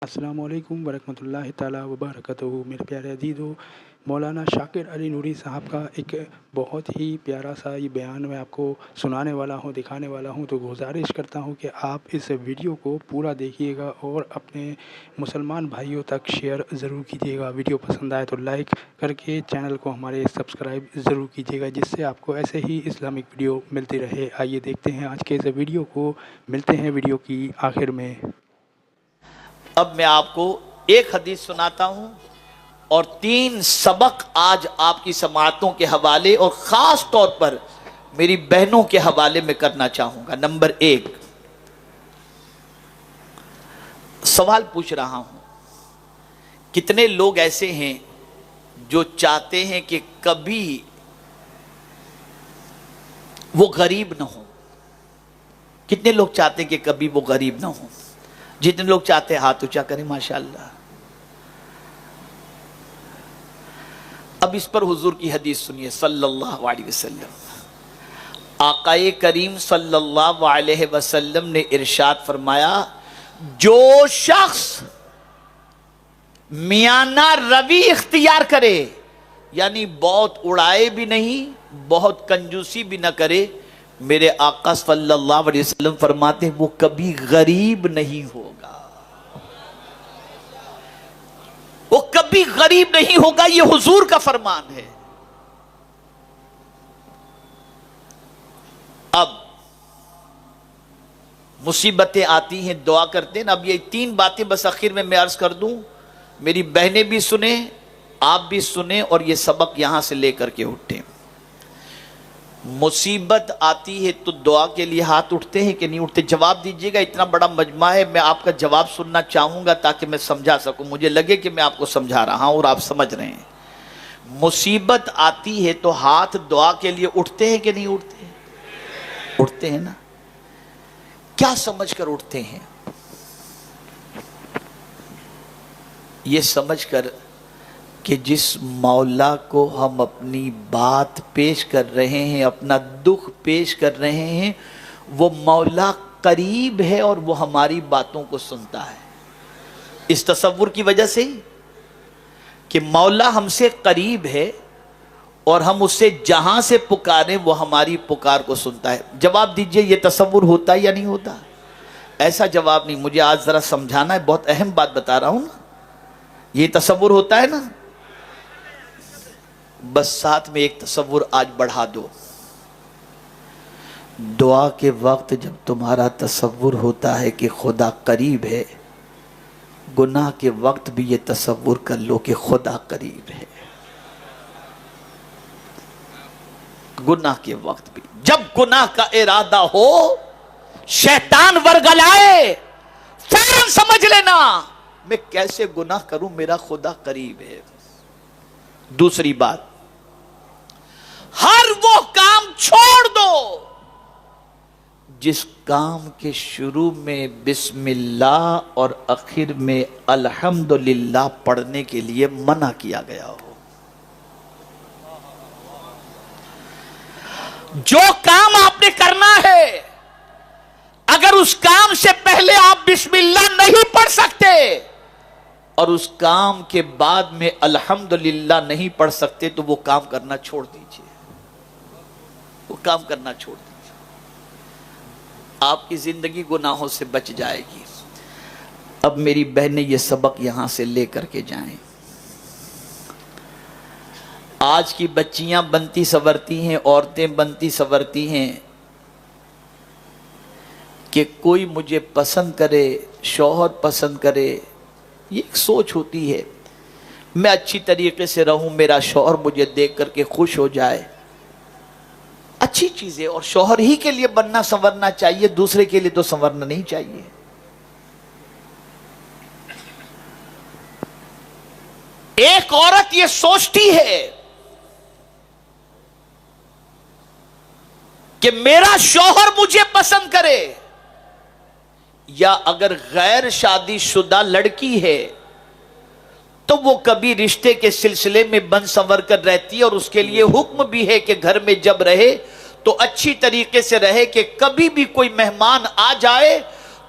अस्सलामुअलैकुम वरहमतुल्लाहि ताला वबरकatuhu। मेरे प्यारे अजीज़ों, मौलाना शाकिर अली नूरी साहब का एक बहुत ही प्यारा सा ये बयान मैं आपको सुनाने वाला हूँ, दिखाने वाला हूँ। तो गुजारिश करता हूँ कि आप इस वीडियो को पूरा देखिएगा और अपने मुसलमान भाइयों तक शेयर ज़रूर कीजिएगा। वीडियो पसंद आए तो लाइक करके चैनल को हमारे सब्सक्राइब ज़रूर कीजिएगा, जिससे आपको ऐसे ही इस्लामिक वीडियो मिलती रहे। आइए देखते हैं आज के इस वीडियो को, मिलते हैं वीडियो की आखिर में। अब मैं आपको एक हदीस सुनाता हूं और 3 सबक आज आपकी समाअतों के हवाले और खास तौर पर मेरी बहनों के हवाले में करना चाहूंगा। नंबर 1, सवाल पूछ रहा हूं, कितने लोग ऐसे हैं जो चाहते हैं कि कभी वो गरीब ना हो? कितने लोग चाहते हैं कि कभी वो गरीब ना हो? जितने लोग चाहते हैं हाथ ऊंचा करें, माशाअल्लाह। अब इस पर हुजूर की हदीस सुनिए सल्लल्लाहु अलैहि वसल्लम। आकाए करीम सल्लल्लाहु अलैहि वसल्लम ने इरशाद फरमाया, जो शख्स मियाना रवि इख्तियार करे, यानी बहुत उड़ाए भी नहीं, बहुत कंजूसी भी न करे, मेरे आका सल्लल्लाहु अलैहि वसल्लम फरमाते हैं वो कभी गरीब नहीं होगा। वो कभी गरीब नहीं होगा, ये हुजूर का फरमान है। अब मुसीबतें आती हैं, दुआ करते हैं। अब ये 3 बातें बस आखिर में मैं अर्ज कर दूं, मेरी बहनें भी सुने, आप भी सुने और ये सबक यहां से लेकर के उठे। मुसीबत आती है तो दुआ के लिए हाथ उठते हैं कि नहीं उठते? जवाब दीजिएगा। इतना बड़ा मजमा है, मैं आपका जवाब सुनना चाहूंगा ताकि मैं समझा सकूं, मुझे लगे कि मैं आपको समझा रहा हूं और आप समझ रहे हैं। मुसीबत आती है तो हाथ दुआ के लिए उठते हैं कि नहीं उठते? उठते हैं ना। क्या समझ कर उठते हैं? ये समझ कर कि जिस मौला को हम अपनी बात पेश कर रहे हैं, अपना दुख पेश कर रहे हैं, वो मौला करीब है और वो हमारी बातों को सुनता है। इस तसव्वुर की वजह से कि मौला हमसे करीब है और हम उससे जहां से पुकारें वो हमारी पुकार को सुनता है। जवाब दीजिए, ये तसव्वुर होता है या नहीं होता? ऐसा जवाब नहीं, मुझे आज जरा समझाना है, बहुत अहम बात बता रहा हूं ना। ये तसव्वुर होता है ना? बस साथ में एक तसव्वुर आज बढ़ा दो। दुआ के वक्त जब तुम्हारा तसव्वुर होता है कि खुदा करीब है, गुनाह के वक्त भी ये तसव्वुर कर लो कि खुदा करीब है। गुनाह के वक्त भी जब गुनाह का इरादा हो, शैतान वरगलाए, फौरन समझ लेना मैं कैसे गुनाह करूं, मेरा खुदा करीब है। दूसरी बात, हर वो काम छोड़ दो जिस काम के शुरू में बिस्मिल्लाह और आखिर में अल्हम्दुलिल्लाह पढ़ने के लिए मना किया गया हो। जो काम आपने करना है, अगर उस काम से पहले आप बिस्मिल्लाह नहीं पढ़ सकते और उस काम के बाद में अल्हम्दुलिल्लाह नहीं पढ़ सकते, तो वो काम करना छोड़ दीजिए। वो काम करना छोड़ दीजिए, आपकी जिंदगी गुनाहों से बच जाएगी। अब मेरी बहनें ये सबक यहां से लेकर के जाएं। आज की बच्चियां बनती संवरती हैं, औरतें बनती संवरती हैं कि कोई मुझे पसंद करे, शौहर पसंद करे, ये एक सोच होती है। मैं अच्छी तरीके से रहूं, मेरा शौहर मुझे देख करके खुश हो जाए, अच्छी चीज है। और शौहर ही के लिए बनना संवरना चाहिए, दूसरे के लिए तो संवरना नहीं चाहिए। एक औरत ये सोचती है कि मेरा शौहर मुझे पसंद करे, या अगर गैर शादीशुदा लड़की है तो वो कभी रिश्ते के सिलसिले में बन संवर कर रहती है और उसके लिए हुक्म भी है कि घर में जब रहे तो अच्छी तरीके से रहे कि कभी भी कोई मेहमान आ जाए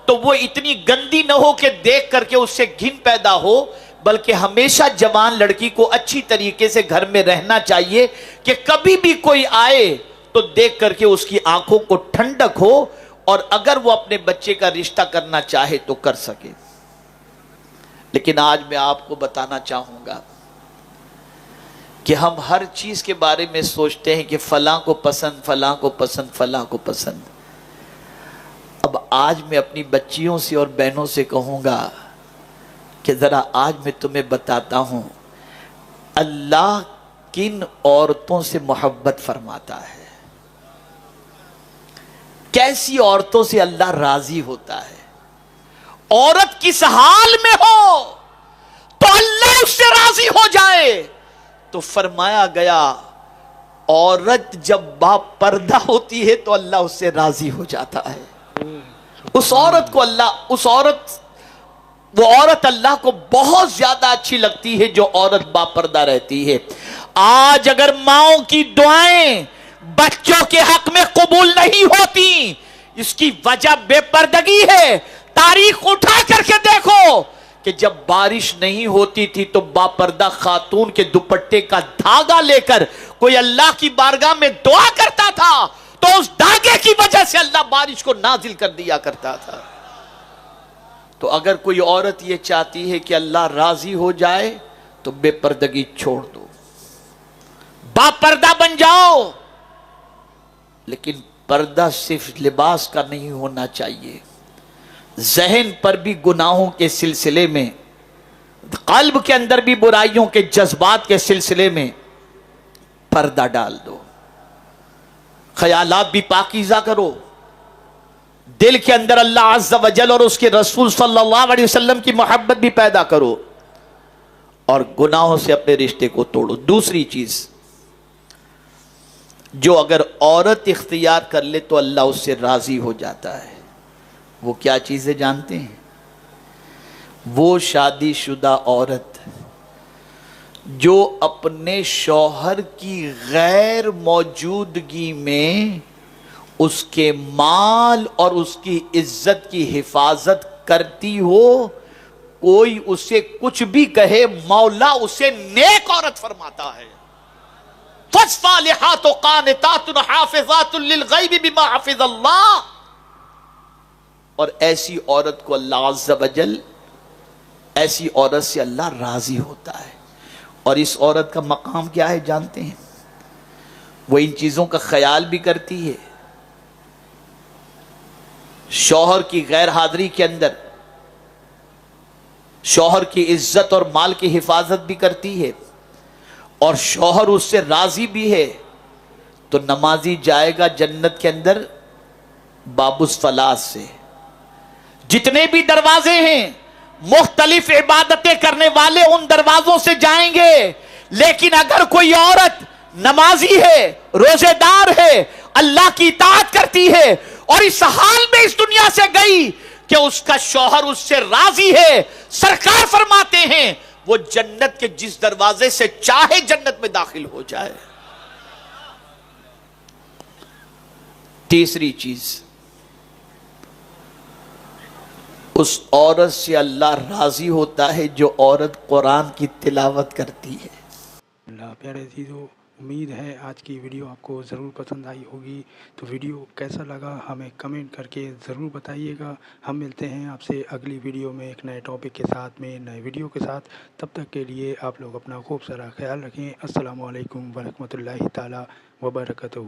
تو وہ اتنی گندی نہ ہو کہ دیکھ کر کے اس سے گھن پیدا ہو، بلکہ ہمیشہ جوان لڑکی کو اچھی طریقے سے گھر میں رہنا چاہیے کہ کبھی بھی کوئی آئے تو دیکھ کر کے اس کی آنکھوں کو ٹھنڈک ہو، اور اگر وہ اپنے بچے کا رشتہ کرنا چاہے تو کر سکے۔ لیکن آج میں آپ کو بتانا چاہوں گا کہ ہم ہر چیز کے بارے میں سوچتے ہیں کہ فلاں کو پسند، فلاں کو پسند، فلاں کو پسند۔ اب آج میں اپنی بچیوں سے اور بہنوں سے کہوں گا کہ ذرا آج میں تمہیں بتاتا ہوں اللہ کن عورتوں سے محبت فرماتا ہے، کیسی عورتوں سے اللہ راضی ہوتا ہے۔ عورت کس حال میں ہو تو اللہ اس سے راضی ہو جائے، تو فرمایا گیا عورت جب با پردہ ہوتی ہے تو اللہ اس سے راضی ہو جاتا ہے۔ اس عورت کو اللہ، وہ عورت اللہ کو بہت زیادہ اچھی لگتی ہے جو عورت با پردہ رہتی ہے۔ آج اگر ماؤں کی دعائیں بچوں کے حق میں قبول نہیں ہوتی، اس کی وجہ بے پردگی ہے۔ تاریخ اٹھا کر کے دیکھو کہ جب بارش نہیں ہوتی تھی تو با پردہ خاتون کے دوپٹے کا دھاگا لے کر کوئی اللہ کی بارگاہ میں دعا کرتا تھا تو اس دھاگے کی وجہ سے اللہ بارش کو نازل کر دیا کرتا تھا۔ تو اگر کوئی عورت یہ چاہتی ہے کہ اللہ راضی ہو جائے تو بے پردگی چھوڑ دو، با پردہ بن جاؤ۔ لیکن پردہ صرف لباس کا نہیں ہونا چاہیے، ذہن پر بھی گناہوں کے سلسلے میں، قلب کے اندر بھی برائیوں کے جذبات کے سلسلے میں پردہ ڈال دو۔ خیالات بھی پاکیزہ کرو، دل کے اندر اللہ عز و جل اور اس کے رسول صلی اللہ علیہ وسلم کی محبت بھی پیدا کرو، اور گناہوں سے اپنے رشتے کو توڑو۔ دوسری چیز جو اگر عورت اختیار کر لے تو اللہ اس سے راضی ہو جاتا ہے، وہ کیا چیزیں جانتے ہیں؟ وہ شادی شدہ عورت جو اپنے شوہر کی غیر موجودگی میں اس کے مال اور اس کی عزت کی حفاظت کرتی ہو، کوئی اسے کچھ بھی کہے مولا اسے نیک عورت فرماتا ہے۔ فالصالحات قانتات حافظات للغیب بما حفظ اللہ۔ اور ایسی عورت کو اللہ عز و جل، ایسی عورت سے اللہ راضی ہوتا ہے۔ اور اس عورت کا مقام کیا ہے جانتے ہیں؟ وہ ان چیزوں کا خیال بھی کرتی ہے، شوہر کی غیر حاضری کے اندر شوہر کی عزت اور مال کی حفاظت بھی کرتی ہے، اور شوہر اس سے راضی بھی ہے، تو نمازی جائے گا جنت کے اندر باب الصلاۃ سے۔ جتنے بھی دروازے ہیں مختلف عبادتیں کرنے والے ان دروازوں سے جائیں گے، لیکن اگر کوئی عورت نمازی ہے، روزے دار ہے، اللہ کی اطاعت کرتی ہے، اور اس حال میں اس دنیا سے گئی کہ اس کا شوہر اس سے راضی ہے، سرکار فرماتے ہیں وہ جنت کے جس دروازے سے چاہے جنت میں داخل ہو جائے۔ تیسری چیز، اس عورت سے اللہ راضی ہوتا ہے جو عورت قرآن کی تلاوت کرتی ہے۔ اللہ پیارے عزیزو، امید ہے آج کی ویڈیو آپ کو ضرور پسند آئی ہوگی۔ تو ویڈیو کیسا لگا ہمیں کمنٹ کر کے ضرور بتائیے گا۔ ہم ملتے ہیں آپ سے اگلی ویڈیو میں ایک نئے ٹاپک کے ساتھ میں، نئے ویڈیو کے ساتھ۔ تب تک کے لیے آپ لوگ اپنا خوب سارا خیال رکھیں۔ السلام علیکم ورحمۃ اللہ تعالی وبرکاتہ۔